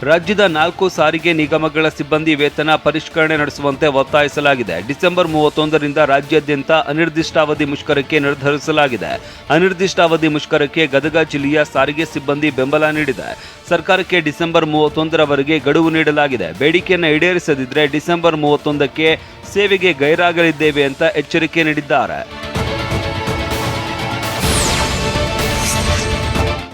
ರಾಜ್ಯದ 4 ಸಾರಿಗೆ ನಿಗಮಗಳ ಸಿಬ್ಬಂದಿ ವೇತನ ಪರಿಷ್ಕರಣೆ ನಡೆಸುವಂತೆ ಒತ್ತಾಯಿಸಲಾಗಿದೆ. ಡಿಸೆಂಬರ್ 31ರಿಂದ ರಾಜ್ಯಾದ್ಯಂತ ಅನಿರ್ದಿಷ್ಟಾವಧಿ ಮುಷ್ಕರಕ್ಕೆ ನಿರ್ಧರಿಸಲಾಗಿದೆ. ಅನಿರ್ದಿಷ್ಟಾವಧಿ ಮುಷ್ಕರಕ್ಕೆ ಗದಗ ಜಿಲ್ಲೆಯ ಸಾರಿಗೆ ಸಿಬ್ಬಂದಿ ಬೆಂಬಲ ನೀಡಿದೆ. ಸರ್ಕಾರಕ್ಕೆ ಡಿಸೆಂಬರ್ 31ರವರೆಗೆ ಗಡುವು ನೀಡಲಾಗಿದೆ. ಬೇಡಿಕೆಯನ್ನು ಈಡೇರಿಸದಿದ್ದರೆ ಡಿಸೆಂಬರ್ 31ಕ್ಕೆ ಸೇವೆಗೆ ಗೈರಾಗಲಿದ್ದೇವೆ ಅಂತ ಎಚ್ಚರಿಕೆ ನೀಡಿದ್ದಾರೆ.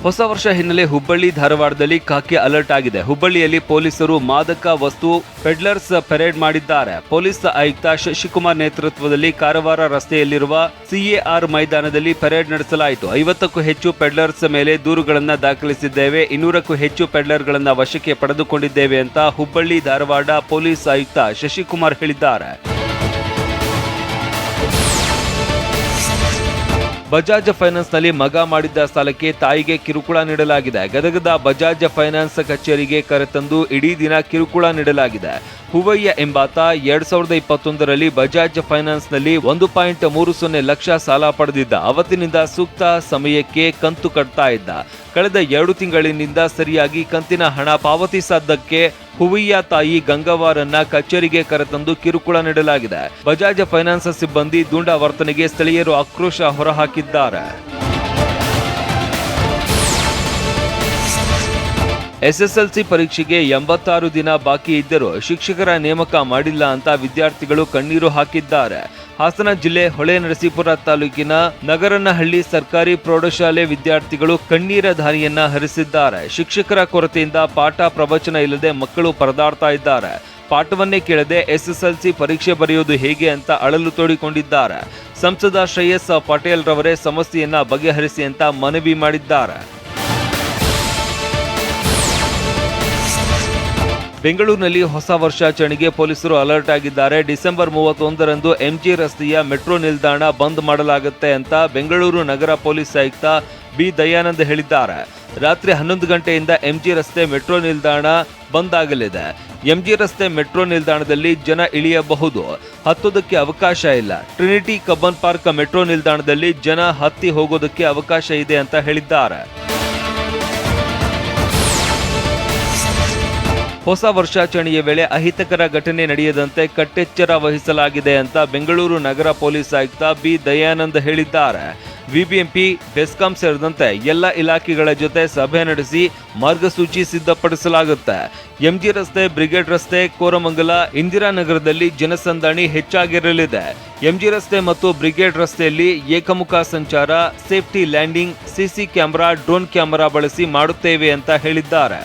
ಹೊಸ ವರ್ಷ ಹಿನ್ನೆಲೆ ಹುಬ್ಬಳ್ಳಿ ಧಾರವಾಡದಲ್ಲಿ ಖಾಕಿ ಅಲರ್ಟ್ ಆಗಿದೆ. ಹುಬ್ಬಳ್ಳಿಯಲ್ಲಿ ಪೊಲೀಸರು ಮಾದಕ ವಸ್ತು ಪೆಡ್ಲರ್ಸ್ ಪೆರೇಡ್ ಮಾಡಿದ್ದಾರೆ. ಪೊಲೀಸ್ ಆಯುಕ್ತ ಶಶಿಕುಮಾರ್ ನೇತೃತ್ವದಲ್ಲಿ ಕಾರವಾರ ರಸ್ತೆಯಲ್ಲಿರುವ CAR ಮೈದಾನದಲ್ಲಿ ಪೆರೇಡ್ ನಡೆಸಲಾಯಿತು. 50ಕ್ಕೂ ಹೆಚ್ಚು ಪೆಡ್ಲರ್ಸ್ ಮೇಲೆ ದೂರುಗಳನ್ನು ದಾಖಲಿಸಿದ್ದೇವೆ. 200ಕ್ಕೂ ಹೆಚ್ಚು ಪೆಡ್ಲರ್ಗಳನ್ನು ವಶಕ್ಕೆ ಪಡೆದುಕೊಂಡಿದ್ದೇವೆ ಅಂತ ಹುಬ್ಬಳ್ಳಿ ಧಾರವಾಡ ಪೊಲೀಸ್ ಆಯುಕ್ತ ಶಶಿಕುಮಾರ್ ಹೇಳಿದ್ದಾರೆ. ಬಜಾಜ್ ಫೈನಾನ್ಸ್ನಲ್ಲಿ ಮಗ ಮಾಡಿದ್ದ ಸಾಲಕ್ಕೆ ತಾಯಿಗೆ ಕಿರುಕುಳ ನೀಡಲಾಗಿದೆ. ಗದಗದ ಬಜಾಜ್ ಫೈನಾನ್ಸ್ ಕಚೇರಿಗೆ ಕರೆತಂದು ಇಡೀ ದಿನ ಕಿರುಕುಳ ನೀಡಲಾಗಿದೆ. ಹುವಯ್ಯ ಎಂಬಾತ 2021ರಲ್ಲಿ ಬಜಾಜ್ ಫೈನಾನ್ಸ್ನಲ್ಲಿ 1.30 ಲಕ್ಷ ಸಾಲ ಪಡೆದಿದ್ದ. ಅವತ್ತಿನಿಂದ ಸೂಕ್ತ ಸಮಯಕ್ಕೆ ಕಂತು ಕಟ್ತಾ ಇದ್ದ. ಕಳೆದ 2 ತಿಂಗಳಿನಿಂದ ಸರಿಯಾಗಿ ಕಂತಿನ ಹಣ ಪಾವತಿಸದ್ದಕ್ಕೆ ಹುವಯ್ಯ ತಾಯಿ ಗಂಗವಾರನ್ನ ಕಚೇರಿಗೆ ಕರೆತಂದು ಕಿರುಕುಳ ನೀಡಲಾಗಿದೆ. ಬಜಾಜ್ ಫೈನಾನ್ಸ್ ಸಿಬ್ಬಂದಿ ದುಂಡ ವರ್ತನೆಗೆ ಸ್ಥಳೀಯರು ಆಕ್ರೋಶ ಹೊರಹಾಕಿದ್ದಾರೆ. SSLC ಪರೀಕ್ಷೆಗೆ 86 ದಿನ ಬಾಕಿ ಇದ್ದರೂ ಶಿಕ್ಷಕರ ನೇಮಕ ಮಾಡಿಲ್ಲ ಅಂತ ವಿದ್ಯಾರ್ಥಿಗಳು ಕಣ್ಣೀರು ಹಾಕಿದ್ದಾರೆ. ಹಾಸನ ಜಿಲ್ಲೆ ಹೊಳೆನರಸೀಪುರ ತಾಲೂಕಿನ ನಗರನಹಳ್ಳಿ ಸರ್ಕಾರಿ ಪ್ರೌಢಶಾಲೆ ವಿದ್ಯಾರ್ಥಿಗಳು ಕಣ್ಣೀರ ಧಾರಿಯನ್ನ ಹರಿಸಿದ್ದಾರೆ. ಶಿಕ್ಷಕರ ಕೊರತೆಯಿಂದ ಪಾಠ ಪ್ರವಚನ ಇಲ್ಲದೆ ಮಕ್ಕಳು ಪರದಾಡ್ತಾ ಇದ್ದಾರೆ. ಪಾಠವನ್ನೇ ಕೇಳದೆ SSLC ಪರೀಕ್ಷೆ ಬರೆಯುವುದು ಹೇಗೆ ಅಂತ ಅಳಲು ತೋಡಿಕೊಂಡಿದ್ದಾರೆ. ಸಂಸದ ಶ್ರೇಯಸ್ ಪಟೇಲ್ ರವರೇ ಸಮಸ್ಯೆಯನ್ನ ಬಗೆಹರಿಸಿ ಅಂತ ಮನವಿ ಮಾಡಿದ್ದಾರೆ. ಬೆಂಗಳೂರಿನಲ್ಲಿ ಹೊಸ ವರ್ಷಾಚರಣೆಗೆ ಪೊಲೀಸರು ಅಲರ್ಟ್ ಆಗಿದ್ದಾರೆ. ಡಿಸೆಂಬರ್ 31ರಂದು MG ರಸ್ತೆಯ ಮೆಟ್ರೋ ನಿಲ್ದಾಣ ಬಂದ್ ಮಾಡಲಾಗುತ್ತೆ ಅಂತ ಬೆಂಗಳೂರು ನಗರ ಪೊಲೀಸ್ ಆಯುಕ್ತ B ದಯಾನಂದ್ ಹೇಳಿದ್ದಾರೆ. ರಾತ್ರಿ 11 ಗಂಟೆಯಿಂದ MG ರಸ್ತೆ ಮೆಟ್ರೋ ನಿಲ್ದಾಣ ಬಂದ್ ಆಗಲಿದೆ. MG ರಸ್ತೆ ಮೆಟ್ರೋ ನಿಲ್ದಾಣದಲ್ಲಿ ಜನ ಇಳಿಯಬಹುದು, ಹತ್ತೋದಕ್ಕೆ ಅವಕಾಶ ಇಲ್ಲ. ಟ್ರಿನಿಟಿ ಕಬ್ಬನ್ ಪಾರ್ಕ್ ಮೆಟ್ರೋ ನಿಲ್ದಾಣದಲ್ಲಿ ಜನ ಹತ್ತಿ ಹೋಗೋದಕ್ಕೆ ಅವಕಾಶ ಇದೆ ಅಂತ ಹೇಳಿದ್ದಾರೆ. ಹೊಸ ವರ್ಷಾಚರಣೆಯ ವೇಳೆ ಅಹಿತಕರ ಘಟನೆ ನಡೆಯದಂತೆ ಕಟ್ಟೆಚ್ಚರ ವಹಿಸಲಾಗಿದೆ ಅಂತ ಬೆಂಗಳೂರು ನಗರ ಪೊಲೀಸ್ ಆಯುಕ್ತ B ದಯಾನಂದ್ ಹೇಳಿದ್ದಾರೆ. BBMP, ಬೆಸ್ಕಾಂ ಸೇರಿದಂತೆ ಎಲ್ಲ ಇಲಾಖೆಗಳ ಜೊತೆ ಸಭೆ ನಡೆಸಿ ಮಾರ್ಗಸೂಚಿ ಸಿದ್ಧಪಡಿಸಲಾಗುತ್ತೆ. MG ರಸ್ತೆ, ಬ್ರಿಗೇಡ್ ರಸ್ತೆ, ಕೋರಮಂಗಲ, ಇಂದಿರಾನಗರದಲ್ಲಿ ಜನಸಂದಣಿ ಹೆಚ್ಚಾಗಿರಲಿದೆ. MG ರಸ್ತೆ ಮತ್ತು ಬ್ರಿಗೇಡ್ ರಸ್ತೆಯಲ್ಲಿ ಏಕಮುಖ ಸಂಚಾರ, safety landing, CC camera, drone camera ಬಳಸಿ ಮಾಡುತ್ತೇವೆ ಅಂತ ಹೇಳಿದ್ದಾರೆ.